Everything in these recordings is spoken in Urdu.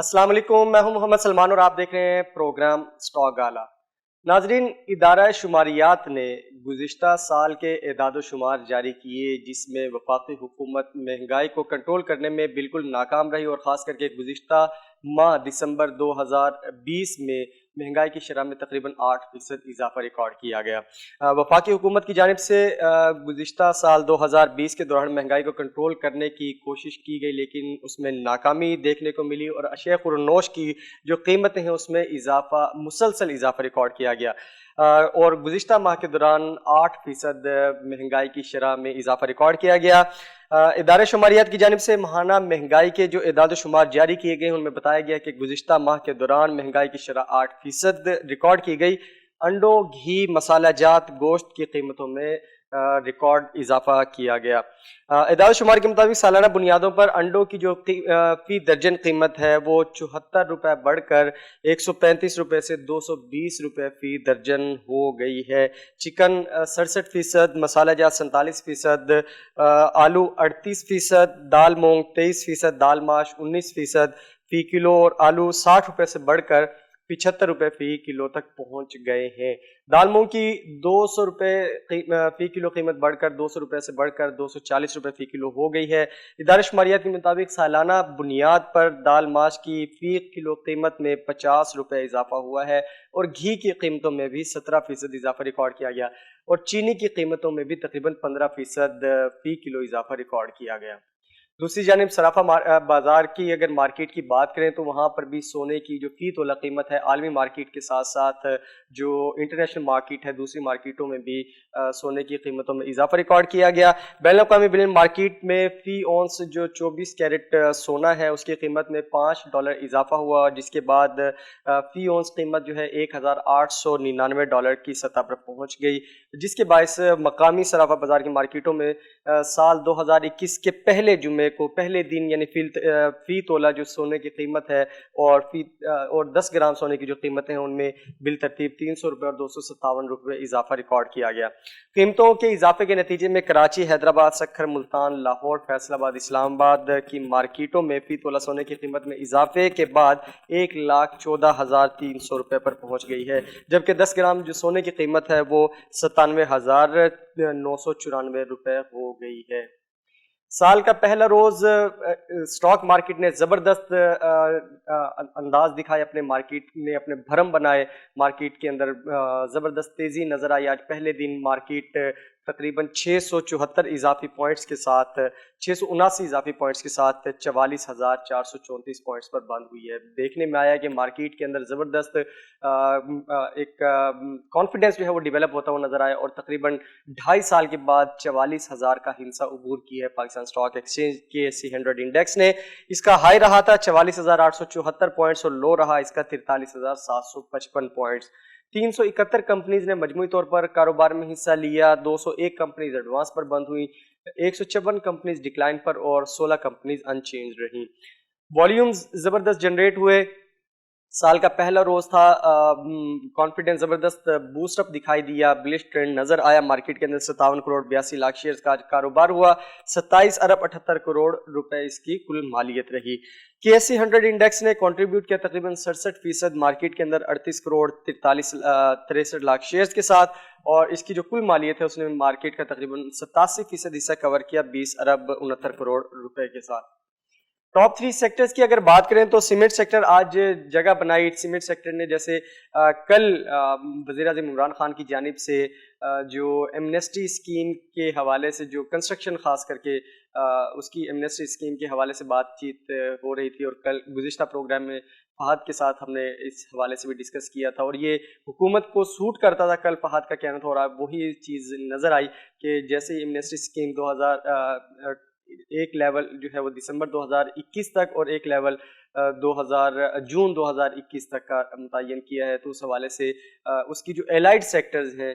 السلام علیکم، میں ہوں محمد سلمان اور آپ دیکھ رہے ہیں پروگرام سٹاک گالا۔ ناظرین، ادارہ شماریات نے گزشتہ سال کے اعداد و شمار جاری کیے جس میں وفاقی حکومت مہنگائی کو کنٹرول کرنے میں بالکل ناکام رہی، اور خاص کر کے گزشتہ ماہ دسمبر 2020 میں مہنگائی کی شرح میں تقریباً 8% اضافہ ریکارڈ کیا گیا۔ وفاقی حکومت کی جانب سے گزشتہ سال 2020 کے دوران مہنگائی کو کنٹرول کرنے کی کوشش کی گئی، لیکن اس میں ناکامی دیکھنے کو ملی اور اشیاء خورنوش کی جو قیمتیں ہیں اس میں مسلسل اضافہ ریکارڈ کیا گیا، اور گزشتہ ماہ کے دوران 8% مہنگائی کی شرح میں اضافہ ریکارڈ کیا گیا۔ ادارہ شماریات کی جانب سے ماہانہ مہنگائی کے جو اعداد و شمار جاری کیے گئے ان میں بتایا گیا کہ گزشتہ ماہ کے دوران مہنگائی کی شرح 8% ریکارڈ کی گئی۔ انڈوں، گھی، مسالہ جات، گوشت کی قیمتوں میں ریکارڈ اضافہ کیا گیا۔ اعداد و شمار کے مطابق سالانہ بنیادوں پر انڈوں کی جو فی درجن قیمت ہے وہ 74 روپے بڑھ کر 135 روپے سے 220 روپے فی درجن ہو گئی ہے۔ چکن 67%، مسالہ جات 47%، آلو 38%، دال مونگ 23%، دال ماش 19% فی کلو، اور آلو 60 روپے سے بڑھ کر 75 روپے فی کلو تک پہنچ گئے ہیں۔ دال مونگ کی 200 روپے فی کلو قیمت بڑھ کر 200 روپے سے بڑھ کر 240 روپے فی کلو ہو گئی ہے۔ ادارہ شماریات کے مطابق سالانہ بنیاد پر دال ماش کی فی کلو قیمت میں 50 روپے اضافہ ہوا ہے، اور گھی کی قیمتوں میں بھی 17% اضافہ ریکارڈ کیا گیا، اور چینی کی قیمتوں میں بھی تقریباً 15% فی کلو اضافہ ریکارڈ کیا گیا۔ دوسری جانب صرافہ بازار کی اگر مارکیٹ کی بات کریں تو وہاں پر بھی سونے کی جو فی تولہ قیمت ہے عالمی مارکیٹ کے ساتھ ساتھ جو انٹرنیشنل مارکیٹ ہے دوسری مارکیٹوں میں بھی سونے کی قیمتوں میں اضافہ ریکارڈ کیا گیا۔ بین الاقوامی بلین مارکیٹ میں فی اونس جو 24 کیرٹ سونا ہے اس کی قیمت میں $5 اضافہ ہوا، جس کے بعد فی اونس قیمت جو ہے $1,899 کی سطح پر پہنچ گئی، جس کے باعث مقامی صرافہ بازار کی مارکیٹوں میں سال 2021 کے پہلے جمعے کو پہلے دن یعنی فی تولہ جو سونے کی قیمت ہے اور 10 گرام سونے کی جو قیمتیں ہیں ان میں بالترتیب 300 روپے اور 257 روپے اضافہ ریکارڈ کیا گیا۔ قیمتوں کے اضافے کے نتیجے میں کراچی، حیدرآباد، سکھر، ملتان، لاہور، فیصل آباد، اسلام آباد کی مارکیٹوں میں فی تولہ سونے کی قیمت میں اضافے کے بعد 1,14,300 روپے پر پہنچ گئی ہے، جبکہ 10 گرام جو سونے کی قیمت ہے وہ 97,994 روپے ہو گئی ہے۔ سال کا پہلا روز سٹاک مارکیٹ نے زبردست انداز دکھائے، اپنے مارکیٹ نے اپنے بھرم بنائے، مارکیٹ کے اندر زبردست تیزی نظر آئی۔ آج پہلے دن مارکیٹ تقریباً 674 اضافی پوائنٹس کے ساتھ 679 اضافی پوائنٹس کے ساتھ 44,434 پوائنٹس پر بند ہوئی ہے۔ دیکھنے میں آیا کہ مارکیٹ کے اندر زبردست ایک کانفیڈنس جو ہے وہ ڈیولپ ہوتا ہوا نظر آیا، اور تقریباً 2.5 سال کے بعد 44,000 کا ہنسا عبور کی ہے پاکستان سٹاک ایکسچینج کے KSE 100 انڈیکس نے۔ اس کا ہائی رہا تھا 44,874 پوائنٹس اور لو رہا اس کا 43,755 پوائنٹس۔ 371 کمپنیز نے مجموعی طور پر کاروبار میں حصہ لیا، 201 کمپنیز ایڈوانس پر بند ہوئی، 156 کمپنیز ڈکلائن پر اور 16 کمپنیز ان چینج رہیں۔ والیومز زبردست جنریٹ ہوئے، سال کا پہلا روز تھا، کانفیڈنس زبردست بوسٹ اپ دکھائی دیا، بلش ٹرینڈ نظر آیا، مارکیٹ کے اندر 57 کروڑ 82 لاکھ شیئرز کا کاروبار ہوا، 27 ارب 78 کروڑ روپے اس کی کل مالیت رہی۔ KSE 100 انڈیکس نے کنٹریبیوٹ کیا تقریباً 67% مارکیٹ کے اندر 38 کروڑ 63 لاکھ شیئرز کے ساتھ، اور اس کی جو کل مالیت ہے اس نے مارکیٹ کا تقریباً 87% حصہ کور کیا 20 ارب 69 کروڑ روپے کے ساتھ۔ ٹاپ 3 سیکٹرز کی اگر بات کریں تو سیمنٹ سیکٹر آج جگہ بنائی۔ سیمنٹ سیکٹر نے جیسے کل وزیر اعظم عمران خان کی جانب سے جو ایمنسٹی اسکیم کے حوالے سے جو کنسٹرکشن خاص کر کے اس کی ایمنسٹی اسکیم کے حوالے سے بات چیت ہو رہی تھی، اور کل گزشتہ پروگرام میں فہد کے ساتھ ہم نے اس حوالے سے بھی ڈسکس کیا تھا، اور یہ حکومت کو سوٹ کرتا تھا۔ کل فہد کا کہنا تھا اور وہی چیز نظر آئی کہ جیسے ایمنسٹی اسکیم 2000 ایک لیول جو ہے وہ دسمبر 2021 تک اور ایک لیول جون 2021 تک کا متعین کیا ہے، تو اس حوالے سے اس کی جو الائڈ سیکٹرز ہیں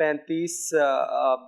35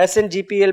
SNGPL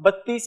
32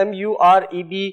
MUREB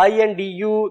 INDU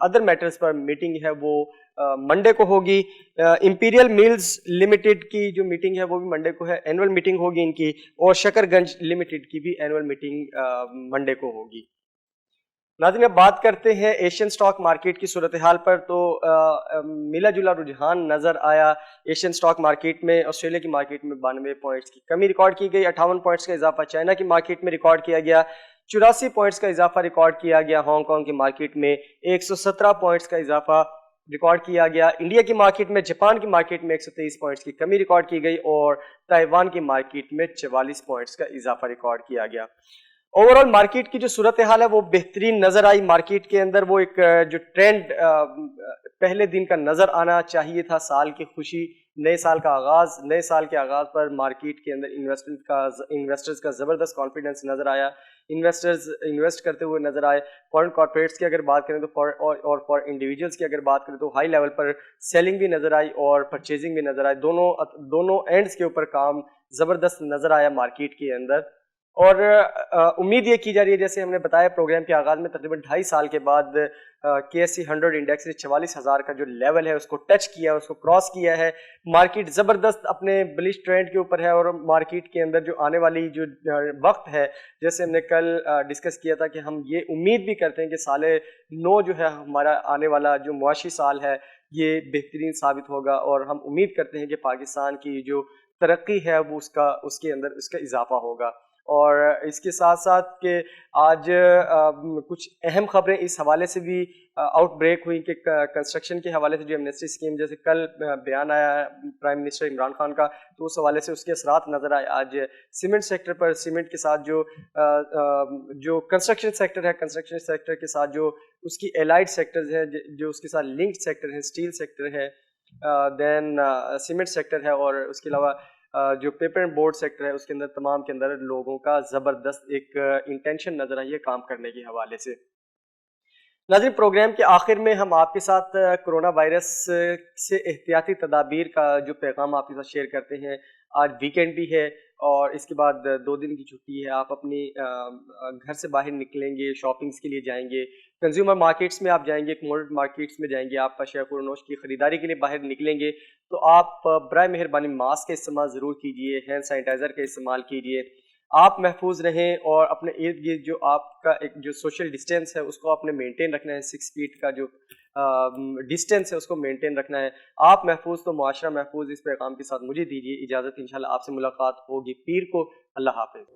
other matters پر میٹنگ ہے وہ منڈے کو ہوگی. امپیریل میلز لمیٹڈ کی جو میٹنگ ہے وہ بھی منڈے کو ہے, اینول میٹنگ ہوگی ان کی, اور شکر گنج لمیٹڈ کی بھی اینول میٹنگ منڈے کو ہوگی. ناظرین اب بات کرتے ہیں ایشین سٹاک مارکیٹ کی صورتحال پر. تو ملا جلا رجحان نظر آیا ایشین سٹاک مارکیٹ میں. آسٹریلیا کی مارکیٹ میں 92 پوائنٹس کی کمی ریکارڈ کی گئی, 58 پوائنٹس کا اضافہ چائنا کی مارکیٹ میں ریکارڈ کیا گیا, 84 پوائنٹس کا اضافہ ریکارڈ کیا گیا ہانگ کانگ کی مارکیٹ میں, 117 پوائنٹس کا اضافہ ریکارڈ کیا گیا. انڈیا کی مارکیٹ میں, جاپان کی مارکیٹ میں 123 پوائنٹس کی کمی ریکارڈ کی گئی, اور تائیوان کی مارکیٹ میں 44 پوائنٹس کا اضافہ ریکارڈ کیا گیا. اوور آل مارکیٹ کی جو صورتحال ہے وہ بہترین نظر آئی. مارکیٹ کے اندر وہ ایک جو ٹرینڈ پہلے دن کا نظر آنا چاہیے تھا, سال کی خوشی, نئے سال کا آغاز, نئے سال کے آغاز پر مارکیٹ کے اندر انویسٹرز کا زبردست کانفیڈنس نظر آیا. انویسٹرز انویسٹ کرتے ہوئے نظر آئے. فارن کارپوریٹس کی اگر بات کریں تو اور فار انڈیویجولس کی اگر بات کریں تو ہائی لیول پر سیلنگ بھی نظر آئی اور پرچیزنگ بھی نظر آئی. دونوں اینڈز کے اوپر کام زبردست نظر آیا مارکیٹ کے اندر. اور امید یہ کی جا رہی ہے, جیسے ہم نے بتایا پروگرام کے آغاز میں, تقریباً 2.5 سال کے بعد KSE 100 انڈیکس نے 44,000 کا جو لیول ہے اس کو ٹچ کیا, اس کو کراس کیا ہے. مارکیٹ زبردست اپنے بلش ٹرینڈ کے اوپر ہے, اور مارکیٹ کے اندر جو آنے والی جو وقت ہے, جیسے ہم نے کل ڈسکس کیا تھا کہ ہم یہ امید بھی کرتے ہیں کہ سال نو جو ہے ہمارا آنے والا جو معاشی سال ہے یہ بہترین ثابت ہوگا, اور ہم امید کرتے ہیں کہ پاکستان کی جو ترقی ہے وہ اس کے اندر اس کا اضافہ ہوگا. اور اس کے ساتھ ساتھ کہ آج کچھ اہم خبریں اس حوالے سے بھی آؤٹ بریک ہوئی کہ کنسٹرکشن کے حوالے سے جو ایمنسٹی اسکیم, جیسے کل بیان آیا ہے پرائم منسٹر عمران خان کا, تو اس حوالے سے اس کے اثرات نظر آئے. آج سیمنٹ سیکٹر پر, سیمنٹ کے ساتھ جو کنسٹرکشن سیکٹر ہے, کنسٹرکشن سیکٹر کے ساتھ جو اس کی الائڈ سیکٹرز ہیں, جو اس کے ساتھ لنکڈ سیکٹر ہیں, اسٹیل سیکٹر ہے, دین سیمنٹ سیکٹر ہے, اور اس کے علاوہ جو پیپر اینڈ بورڈ سیکٹر ہے اس کے اندر تمام کے اندر لوگوں کا زبردست ایک انٹینشن نظر آئی ہے کام کرنے کے حوالے سے. ناظرین پروگرام کے آخر میں ہم آپ کے ساتھ کرونا وائرس سے احتیاطی تدابیر کا جو پیغام آپ کے ساتھ شیئر کرتے ہیں. آج ویکینڈ بھی ہے اور اس کے بعد 2 دن کی چھٹی ہے. آپ اپنی گھر سے باہر نکلیں گے, شاپنگز کے لیے جائیں گے, کنزیومر مارکیٹس میں آپ جائیں گے, کموڈٹی مارکیٹس میں جائیں گے, آپ اشیاء فروشت کی خریداری کے لیے باہر نکلیں گے, تو آپ برائے مہربانی ماسک کا استعمال ضرور کیجیے, ہینڈ سینیٹائزر کا استعمال کیجیے. آپ محفوظ رہیں اور اپنے ارد گرد جو آپ کا ایک جو سوشل ڈسٹینس ہے اس کو آپ نے مینٹین رکھنا ہے. 6 فیٹ کا جو ڈسٹینس ہے اس کو مینٹین رکھنا ہے. آپ محفوظ تو معاشرہ محفوظ. اس پیغام کے ساتھ مجھے دیجیے اجازت, انشاءاللہ آپ سے ملاقات ہوگی پیر کو. اللہ حافظ.